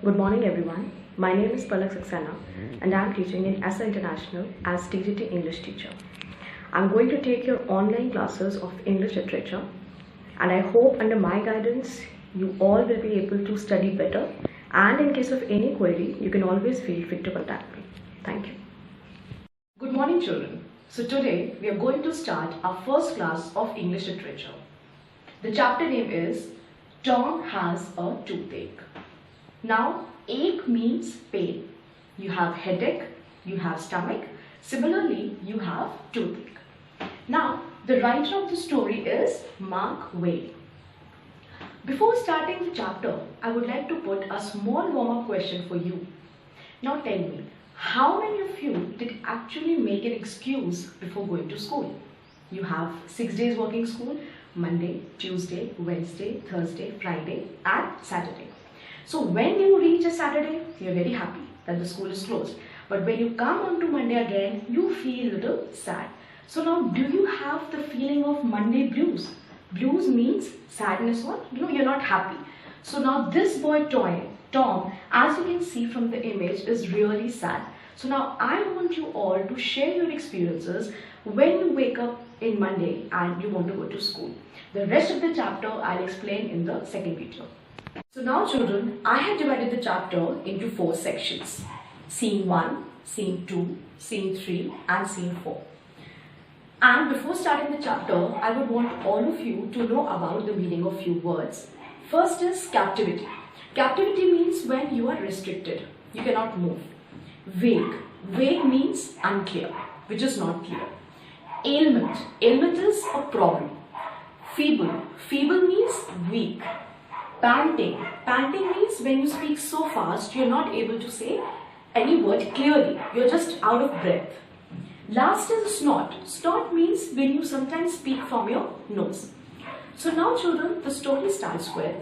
Good morning everyone. My name is Class6 and I am teaching in Aster International as TGT English teacher. I am going to take your online classes of English literature and I hope under my guidance you all will be able to study better, and in case of any query you can always feel free to contact me. Thank you. Good morning children. So today we are going to start our first class of English literature. The chapter name is Tom Has a Toothache. Now, ache means pain. You have headache, you have stomach. Similarly, you have toothache. Now, the writer of the story is Mark Twain. Before starting the chapter, I would like to put a small warm-up question for you. Now tell me, how many of you did actually make an excuse before going to school? You have 6 days working school: Monday, Tuesday, Wednesday, Thursday, Friday and Saturday. So when you reach a Saturday, you're very happy that the school is closed. But when you come on to Monday again, you feel a little sad. So now, do you have the feeling of Monday blues? Blues means sadness or, you're not happy. So now this boy Tom, as you can see from the image, is really sad. So now I want you all to share your experiences when you wake up in Monday and you want to go to school. The rest of the chapter I'll explain in the second video. So now children, I have divided the chapter into 4 sections. Scene 1, Scene 2, Scene 3 and Scene 4. And before starting the chapter, I would want all of you to know about the meaning of few words. First is captivity. Captivity means when you are restricted, you cannot move. Vague. Vague means unclear, which is not clear. Ailment. Ailment is a problem. Feeble. Feeble means weak. Panting. Panting means when you speak so fast, you're not able to say any word clearly. You're just out of breath. Last is snort. Snort means when you sometimes speak from your nose. So now children, the story starts with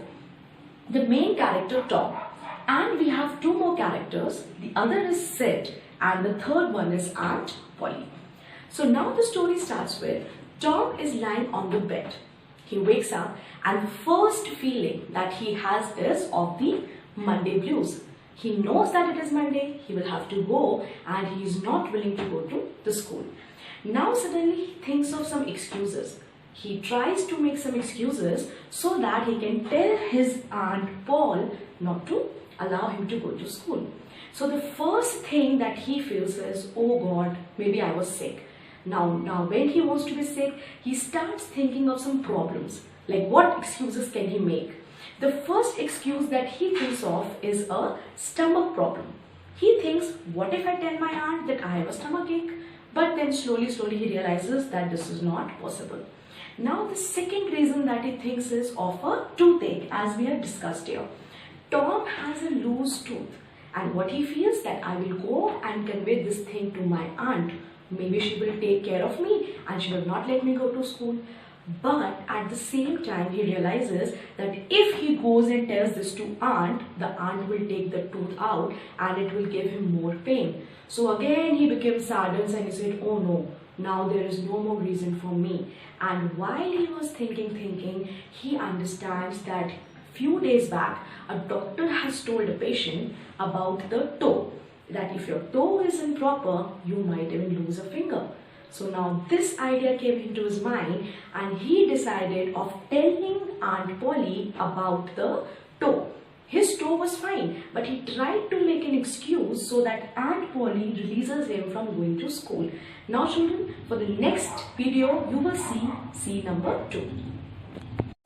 the main character Tom. And we have 2 more characters. The other is Sid and the third one is Aunt Polly. So now the story starts with Tom is lying on the bed. He wakes up and the first feeling that he has is of the Monday blues. He knows that it is Monday, he will have to go and he is not willing to go to the school. Now suddenly he thinks of some excuses. He tries to make some excuses so that he can tell his Aunt Paul not to allow him to go to school. So the first thing that he feels is, oh God, maybe I was sick. Now when he wants to be sick, he starts thinking of some problems. Like what excuses can he make? The first excuse that he thinks of is a stomach problem. He thinks, what if I tell my aunt that I have a stomach ache? But then slowly he realizes that this is not possible. Now the second reason that he thinks is of a toothache, as we have discussed here. Tom has a loose tooth and what he feels that I will go and convey this thing to my aunt. Maybe she will take care of me and she will not let me go to school. But at the same time he realizes that if he goes and tells this to aunt, the aunt will take the tooth out and it will give him more pain. So again he became saddened and he said, oh no, now there is no more reason for me. And while he was thinking, he understands that few days back a doctor has told a patient about the toe, that if your toe is improper, you might even lose a finger. So now this idea came into his mind and he decided of telling Aunt Polly about the toe. His toe was fine, but he tried to make an excuse so that Aunt Polly releases him from going to school. Now children, for the next video, you will see scene number 2.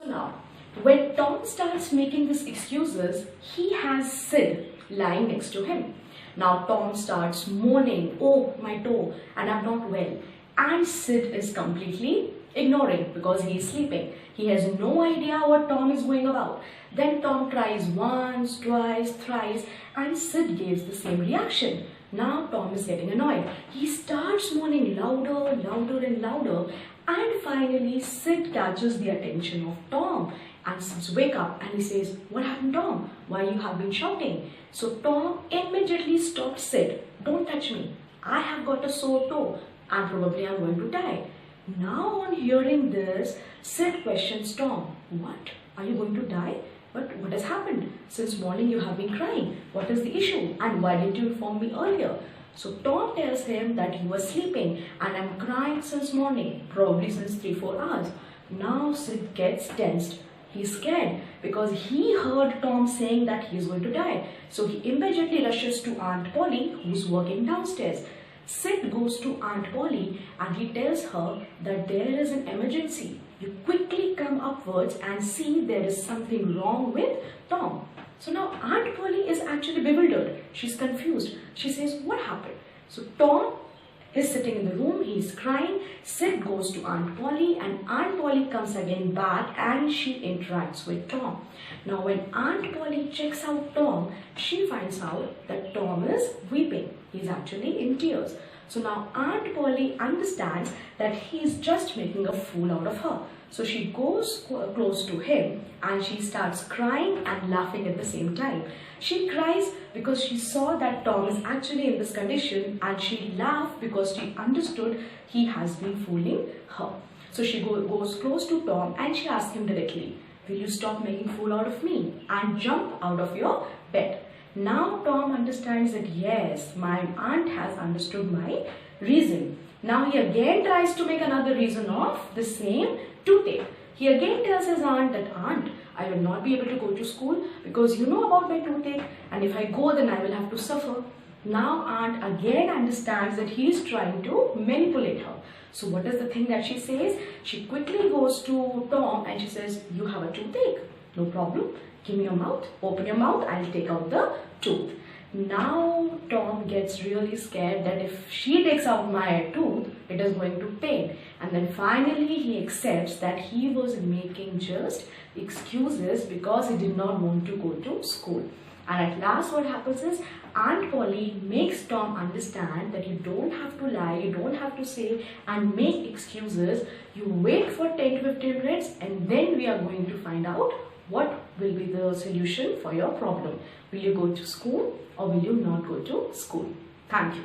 So now, when Tom starts making these excuses, he has Sid lying next to him. Now Tom starts moaning, oh my toe, and I'm not well. And Sid is completely ignoring because he is sleeping. He has no idea what Tom is going about. Then Tom tries once, twice, thrice and Sid gives the same reaction. Now Tom is getting annoyed. He starts moaning louder and louder and finally Sid catches the attention of Tom. And Sid wakes up and he says, what happened Tom? Why you have been shouting? So Tom immediately stops Sid. Don't touch me. I have got a sore toe and probably I'm going to die. Now on hearing this, Sid questions Tom. What? Are you going to die? But what has happened? Since morning you have been crying. What is the issue? And why didn't you inform me earlier? So Tom tells him that you were sleeping and I'm crying since morning, probably since 3-4 hours. Now Sid gets tensed. He's scared because he heard Tom saying that he is going to die. So he immediately rushes to Aunt Polly, who's working downstairs. Sid goes to Aunt Polly and he tells her that there is an emergency. You quickly come upwards and see there is something wrong with Tom. So now Aunt Polly is actually bewildered. She's confused. She says, what happened? So Tom is sitting in the room. He's crying. Sid goes to Aunt Polly and Aunt Polly comes again back and she interacts with Tom. Now when Aunt Polly checks out Tom, she finds out that Tom is weeping. He's actually in tears. So now Aunt Polly understands that he's just making a fool out of her. So she goes close to him and she starts crying and laughing at the same time. She cries because she saw that Tom is actually in this condition, and she laughed because she understood he has been fooling her. So she goes close to Tom and she asks him directly, will you stop making fool out of me and jump out of your bed? Now Tom understands that yes, my aunt has understood my reason. Now he again tries to make another reason of the same toothache. He again tells his aunt that, aunt, I will not be able to go to school because you know about my toothache, and if I go then I will have to suffer. Now aunt again understands that he is trying to manipulate her. So what is the thing that she says? She quickly goes to Tom and she says, you have a toothache. No problem. Give me your mouth. Open your mouth. I'll take out the tooth. Now Tom gets really scared that if she takes out my tooth, it is going to pain. And then finally he accepts that he was making just excuses because he did not want to go to school. And at last what happens is Aunt Polly makes Tom understand that you don't have to lie, you don't have to say and make excuses. You wait for 10 to 15 minutes and then we are going to find out what will be the solution for your problem. Will you go to school or will you not go to school? Thank you.